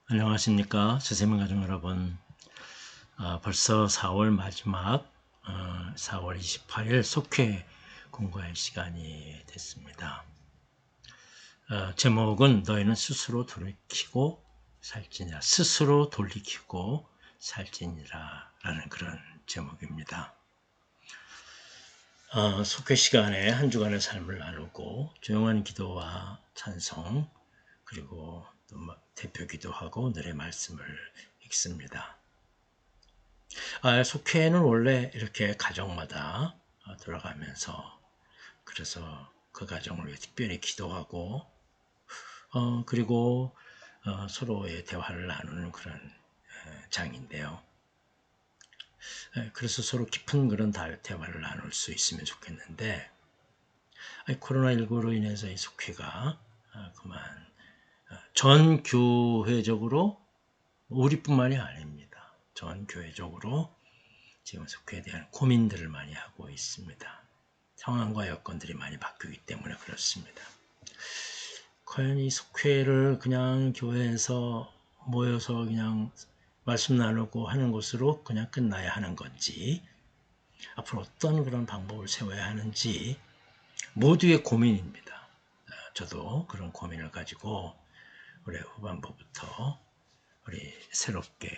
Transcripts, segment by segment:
안녕하십니까 주세민 가족 여러분. 벌써 4월 마지막 4월 28일 속회 공부할 시간이 됐습니다. 제목은 너희는 스스로 돌이키고 살지니라, 스스로 돌이키고 살지니라 라는 그런 제목입니다. 속회 시간에 한 주간의 삶을 나누고 조용한 기도와 찬송, 그리고 또 대표 기도하고 오늘의 말씀을 읽습니다. 속회는 원래 이렇게 가정마다 돌아가면서, 그래서 그 가정을 위해 특별히 기도하고 그리고 서로의 대화를 나누는 그런 장인데요. 그래서 서로 깊은 그런 대화를 나눌 수 있으면 좋겠는데, 코로나19로 인해서 이 속회가 그만 전 교회적으로, 우리뿐만이 아닙니다. 전 교회적으로 지금 속회에 대한 고민들을 많이 하고 있습니다. 상황과 여건들이 많이 바뀌기 때문에 그렇습니다. 과연 이 속회를 그냥 교회에서 모여서 그냥 말씀 나누고 하는 것으로 그냥 끝나야 하는 건지, 앞으로 어떤 그런 방법을 세워야 하는지 모두의 고민입니다. 저도 그런 고민을 가지고 올해 후반부부터 우리 새롭게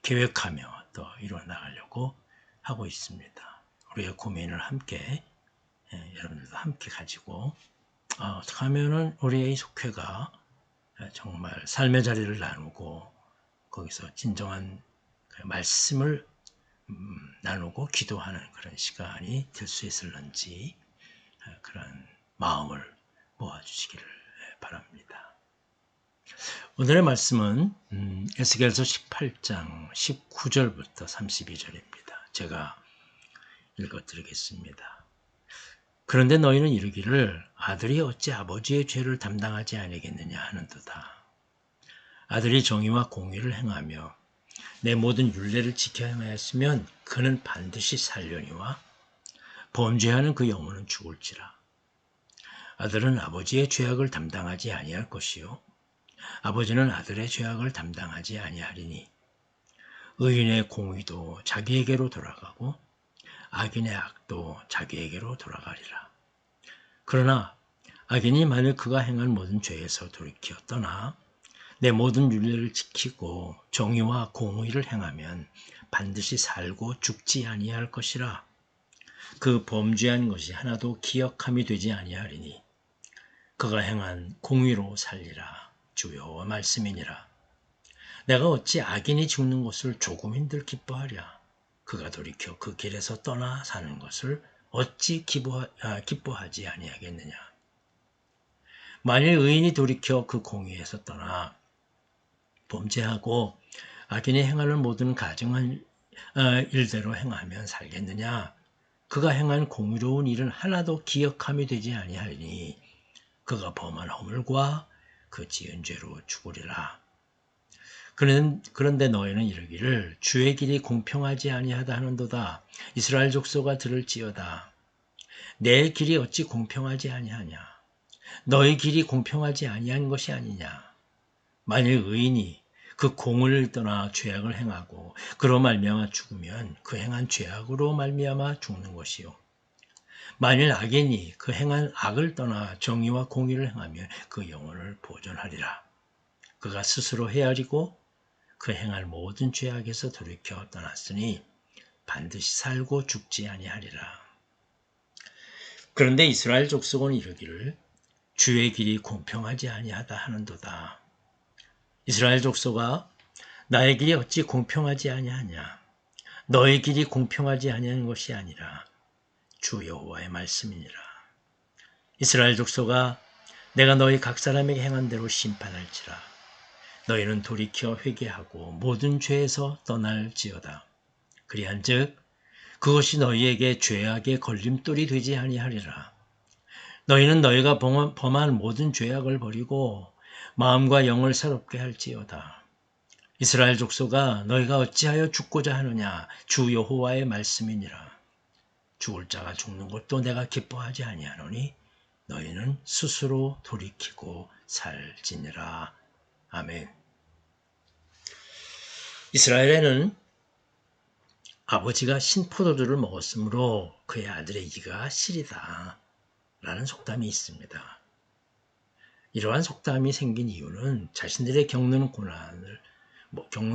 계획하며 또 이루어 나가려고 하고 있습니다. 우리의 고민을 함께, 여러분들도 함께 가지고 어떻게 하면은 우리의 속회가 정말 삶의 자리를 나누고 거기서 진정한 말씀을 나누고 기도하는 그런 시간이 될 수 있을런지, 그런 마음을 모아주시기를 바랍니다. 오늘의 말씀은 에스겔서 18장 19절부터 32절입니다. 제가 읽어드리겠습니다. 그런데 너희는 이르기를 아들이 어찌 아버지의 죄를 담당하지 아니겠느냐 하는도다. 아들이 정의와 공의를 행하며 내 모든 율례를 지켜 행하였으면 그는 반드시 살려니와 범죄하는 그 영혼은 죽을지라. 아들은 아버지의 죄악을 담당하지 아니할 것이요 아버지는 아들의 죄악을 담당하지 아니하리니 의인의 공의도 자기에게로 돌아가고 악인의 악도 자기에게로 돌아가리라. 그러나 악인이 만일 그가 행한 모든 죄에서 돌이켜 떠나 내 모든 율례를 지키고 정의와 공의를 행하면 반드시 살고 죽지 아니할 것이라. 그 범죄한 것이 하나도 기억함이 되지 아니하리니 그가 행한 공의로 살리라. 주 여호와 말씀이니라. 내가 어찌 악인이 죽는 것을 조금인들 기뻐하랴. 그가 돌이켜 그 길에서 떠나 사는 것을 어찌 기뻐하지 아니하겠느냐. 만일 의인이 돌이켜 그 공의에서 떠나 범죄하고 악인이 행하는 모든 가증한 일대로 행하면 살겠느냐. 그가 행한 공의로운 일은 하나도 기억함이 되지 아니하리니 그가 범한 허물과 그 지은 죄로 죽으리라. 그런데 너희는 이르기를 주의 길이 공평하지 아니하다 하는도다. 이스라엘 족속아 들을지어다. 내 길이 어찌 공평하지 아니하냐. 너희 길이 공평하지 아니한 것이 아니냐. 만일 의인이 그 공을 떠나 죄악을 행하고 그로 말미암아 죽으면 그 행한 죄악으로 말미암아 죽는 것이요 만일 악인이 그 행한 악을 떠나 정의와 공의를 행하면 그 영혼을 보존하리라. 그가 스스로 헤아리고 그 행할 모든 죄악에서 돌이켜 떠났으니 반드시 살고 죽지 아니하리라. 그런데 이스라엘 족속은 이르기를 주의 길이 공평하지 아니하다 하는도다. 이스라엘 족속아 나의 길이 어찌 공평하지 아니하냐. 너의 길이 공평하지 아니한 것이 아니라 주 여호와의 말씀이니라. 이스라엘 족속아 내가 너희 각 사람에게 행한 대로 심판할지라. 너희는 돌이켜 회개하고 모든 죄에서 떠날지어다. 그리한즉 그것이 너희에게 죄악의 걸림돌이 되지 아니하리라. 너희는 너희가 범한 모든 죄악을 버리고 마음과 영을 새롭게 할지어다. 이스라엘 족속아 너희가 어찌하여 죽고자 하느냐. 주 여호와의 말씀이니라. 죽을 자가 죽는 것도 내가 기뻐하지 아니하노니 너희는 스스로 돌이키고 살지니라. 아멘. 이스라엘에는 아버지가 신포도주를 먹었으므로 그의 아들의 이가 시리다 라는 속담이 있습니다. 이러한 속담이 생긴 이유는 자신들의 겪는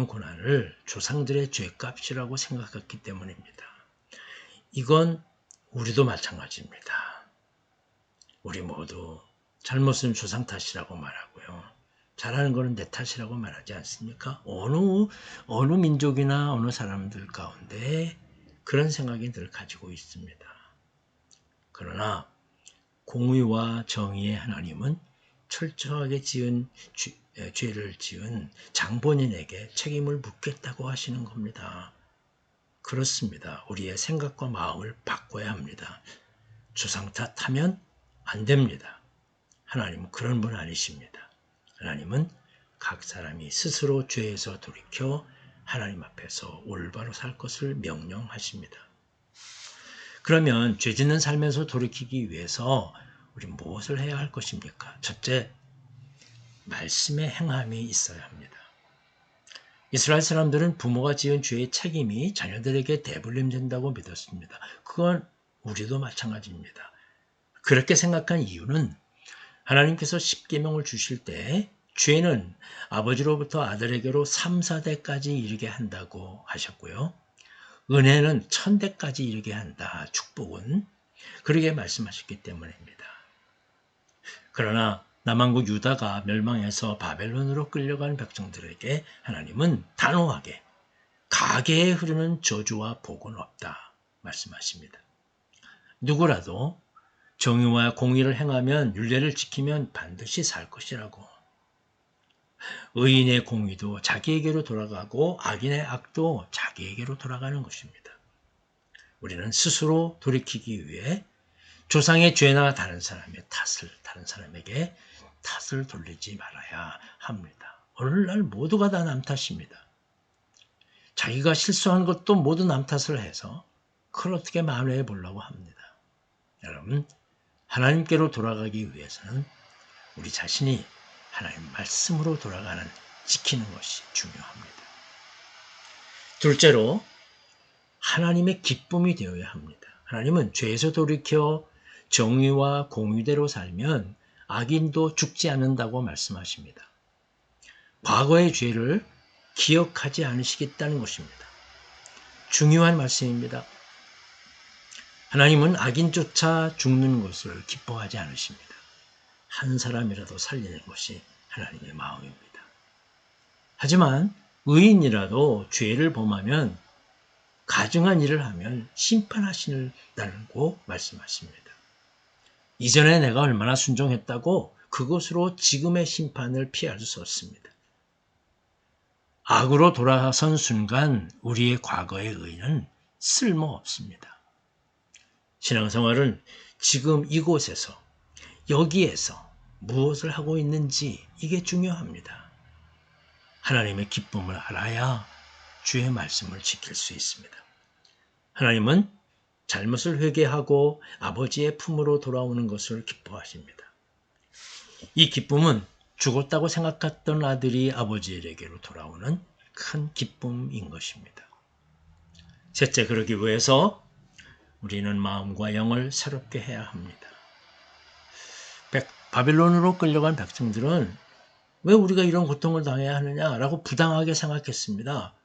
고난을 조상들의 죄값이라고 생각했기 때문입니다. 이건 우리도 마찬가지입니다. 우리 모두 잘못은 조상 탓이라고 말하고요. 잘하는 거는 내 탓이라고 말하지 않습니까? 어느 민족이나 어느 사람들 가운데 그런 생각이 늘 가지고 있습니다. 그러나 공의와 정의의 하나님은 철저하게 죄를 지은 장본인에게 책임을 묻겠다고 하시는 겁니다. 그렇습니다. 우리의 생각과 마음을 바꿔야 합니다. 조상 탓하면 안 됩니다. 하나님은 그런 분 아니십니다. 하나님은 각 사람이 스스로 죄에서 돌이켜 하나님 앞에서 올바로 살 것을 명령하십니다. 그러면 죄 짓는 삶에서 돌이키기 위해서 우리 무엇을 해야 할 것입니까? 첫째, 말씀의 행함이 있어야 합니다. 이스라엘 사람들은 부모가 지은 죄의 책임이 자녀들에게 대불림된다고 믿었습니다. 그건 우리도 마찬가지입니다. 그렇게 생각한 이유는 하나님께서 십계명을 주실 때 죄는 아버지로부터 아들에게로 3, 4대까지 이르게 한다고 하셨고요. 은혜는 1000대까지 이르게 한다. 축복은 그렇게 말씀하셨기 때문입니다. 그러나 남한국 유다가 멸망해서 바벨론으로 끌려간 백성들에게 하나님은 단호하게 가계에 흐르는 저주와 복은 없다 말씀하십니다. 누구라도 정의와 공의를 행하면 율례를 지키면 반드시 살 것이라고. 의인의 공의도 자기에게로 돌아가고 악인의 악도 자기에게로 돌아가는 것입니다. 우리는 스스로 돌이키기 위해 조상의 죄나 다른 사람에게 탓을 돌리지 말아야 합니다. 오늘날 모두가 다 남 탓입니다. 자기가 실수한 것도 모두 남 탓을 해서 그걸 어떻게 만회해 보려고 합니다. 여러분, 하나님께로 돌아가기 위해서는 우리 자신이 하나님 말씀으로 지키는 것이 중요합니다. 둘째로, 하나님의 기쁨이 되어야 합니다. 하나님은 죄에서 돌이켜 정의와 공의대로 살면 악인도 죽지 않는다고 말씀하십니다. 과거의 죄를 기억하지 않으시겠다는 것입니다. 중요한 말씀입니다. 하나님은 악인조차 죽는 것을 기뻐하지 않으십니다. 한 사람이라도 살리는 것이 하나님의 마음입니다. 하지만 의인이라도 죄를 범하면 가증한 일을 하면 심판하신다고 말씀하십니다. 이전에 내가 얼마나 순종했다고 그것으로 지금의 심판을 피할 수 없습니다. 악으로 돌아선 순간 우리의 과거의 의는 쓸모없습니다. 신앙생활은 지금 이곳에서 여기에서 무엇을 하고 있는지 이게 중요합니다. 하나님의 기쁨을 알아야 주의 말씀을 지킬 수 있습니다. 하나님은 잘못을 회개하고 아버지의 품으로 돌아오는 것을 기뻐하십니다. 이 기쁨은 죽었다고 생각했던 아들이 아버지에게로 돌아오는 큰 기쁨인 것입니다. 셋째, 그러기 위해서 우리는 마음과 영을 새롭게 해야 합니다. 바빌론으로 끌려간 백성들은 왜 우리가 이런 고통을 당해야 하느냐라고 부당하게 생각했습니다.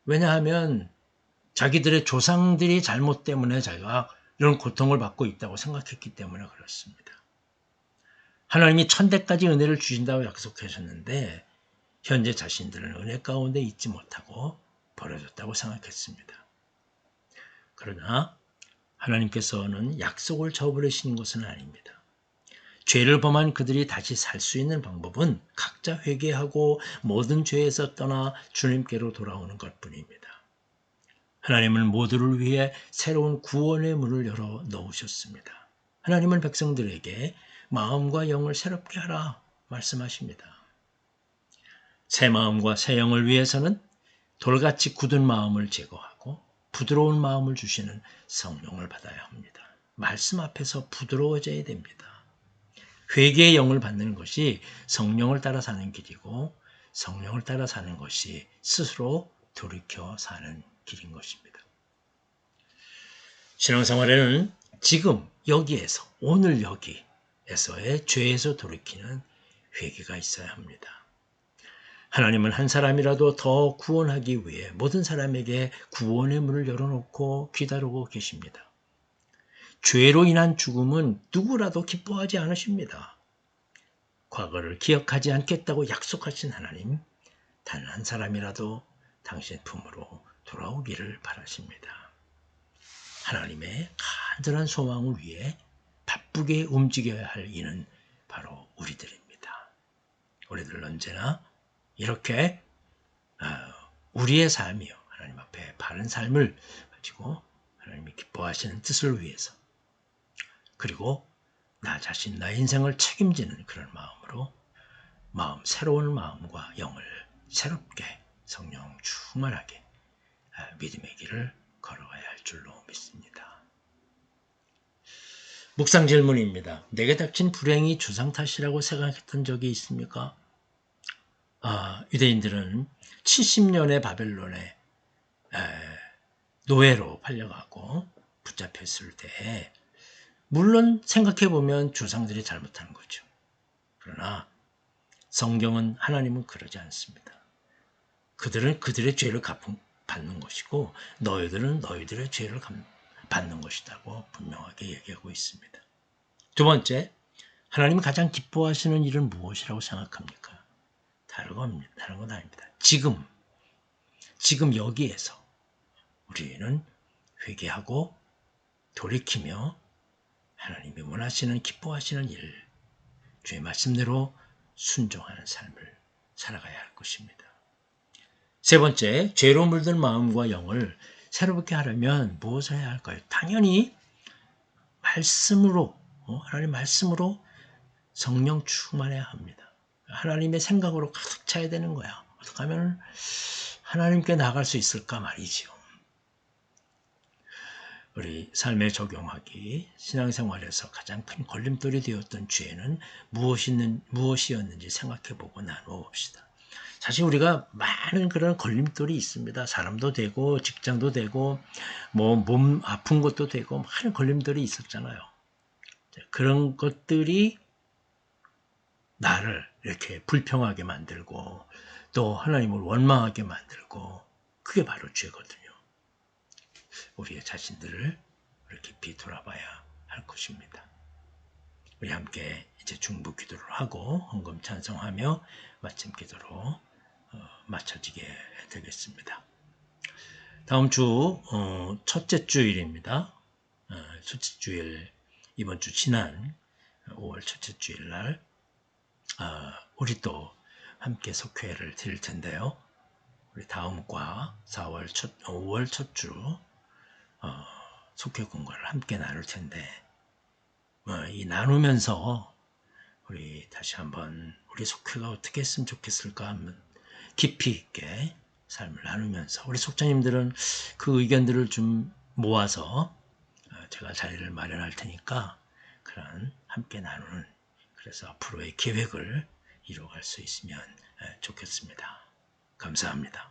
왜냐하면 자기들의 조상들이 잘못 때문에 자기가 이런 고통을 받고 있다고 생각했기 때문에 그렇습니다. 하나님이 1000대까지 은혜를 주신다고 약속하셨는데 현재 자신들은 은혜 가운데 있지 못하고 버려졌다고 생각했습니다. 그러나 하나님께서는 약속을 저버리시는 것은 아닙니다. 죄를 범한 그들이 다시 살 수 있는 방법은 각자 회개하고 모든 죄에서 떠나 주님께로 돌아오는 것뿐입니다. 하나님은 모두를 위해 새로운 구원의 문을 열어 놓으셨습니다. 하나님은 백성들에게 마음과 영을 새롭게 하라 말씀하십니다. 새 마음과 새 영을 위해서는 돌같이 굳은 마음을 제거하고 부드러운 마음을 주시는 성령을 받아야 합니다. 말씀 앞에서 부드러워져야 됩니다. 회개의 영을 받는 것이 성령을 따라 사는 길이고 성령을 따라 사는 것이 스스로 돌이켜 사는 길인 것입니다. 신앙생활에는 지금 여기에서, 오늘 여기에서의 죄에서 돌이키는 회개가 있어야 합니다. 하나님은 한 사람이라도 더 구원하기 위해 모든 사람에게 구원의 문을 열어놓고 기다리고 계십니다. 죄로 인한 죽음은 누구라도 기뻐하지 않으십니다. 과거를 기억하지 않겠다고 약속하신 하나님, 단 한 사람이라도 당신 품으로 돌아오기를 바라십니다. 하나님의 간절한 소망을 위해 바쁘게 움직여야 할 이는 바로 우리들입니다. 우리들은 언제나 이렇게 우리의 삶이요, 하나님 앞에 바른 삶을 가지고 하나님이 기뻐하시는 뜻을 위해서, 그리고 나 자신, 나의 인생을 책임지는 그런 마음으로 새로운 마음과 영을 새롭게 성령 충만하게 믿음의 길을 걸어가야 할 줄로 믿습니다. 묵상 질문입니다. 내게 닥친 불행이 주상 탓이라고 생각했던 적이 있습니까? 유대인들은 70년의 바벨론에 노예로 팔려가고 붙잡혔을 때 물론 생각해보면 조상들이 잘못한 거죠. 그러나 성경은, 하나님은 그러지 않습니다. 그들은 그들의 죄를 받는 것이고 너희들은 너희들의 죄를 받는 것이라고 분명하게 얘기하고 있습니다. 두 번째, 하나님이 가장 기뻐하시는 일은 무엇이라고 생각합니까? 다른 건 아닙니다. 지금 여기에서 우리는 회개하고 돌이키며 하나님이 원하시는, 기뻐하시는 일, 주의 말씀대로 순종하는 삶을 살아가야 할 것입니다. 세 번째, 죄로 물든 마음과 영을 새롭게 하려면 무엇을 해야 할까요? 당연히 말씀으로, 하나님 말씀으로 성령 충만해야 합니다. 하나님의 생각으로 가득 차야 되는 거야. 어떻게 하면 하나님께 나갈 수 있을까 말이지요. 우리 삶에 적용하기, 신앙생활에서 가장 큰 걸림돌이 되었던 죄는 무엇이었는지 생각해보고 나누어 봅시다. 사실 우리가 많은 그런 걸림돌이 있습니다. 사람도 되고, 직장도 되고, 몸 아픈 것도 되고, 많은 걸림돌이 있었잖아요. 그런 것들이 나를 이렇게 불평하게 만들고, 또 하나님을 원망하게 만들고, 그게 바로 죄거든요. 우리의 자신들을 깊이 돌아봐야 할 것입니다. 우리 함께 이제 중보 기도를 하고 헌금 찬송하며 마침 기도로 마쳐지게 되겠습니다. 다음 주 첫째 주일입니다. 첫째 주일, 이번 주 지난 5월 첫째 주일 날 우리 또 함께 속회를 드릴 텐데요. 우리 다음과 5월 첫 주 속회 공과를 함께 나눌 텐데, 이 나누면서 우리 다시 한번 우리 속회가 어떻게 했으면 좋겠을까 한번 깊이 있게 삶을 나누면서, 우리 속자님들은 그 의견들을 좀 모아서 제가 자리를 마련할 테니까 그런 함께 나누는, 그래서 앞으로의 계획을 이루어갈 수 있으면 좋겠습니다. 감사합니다.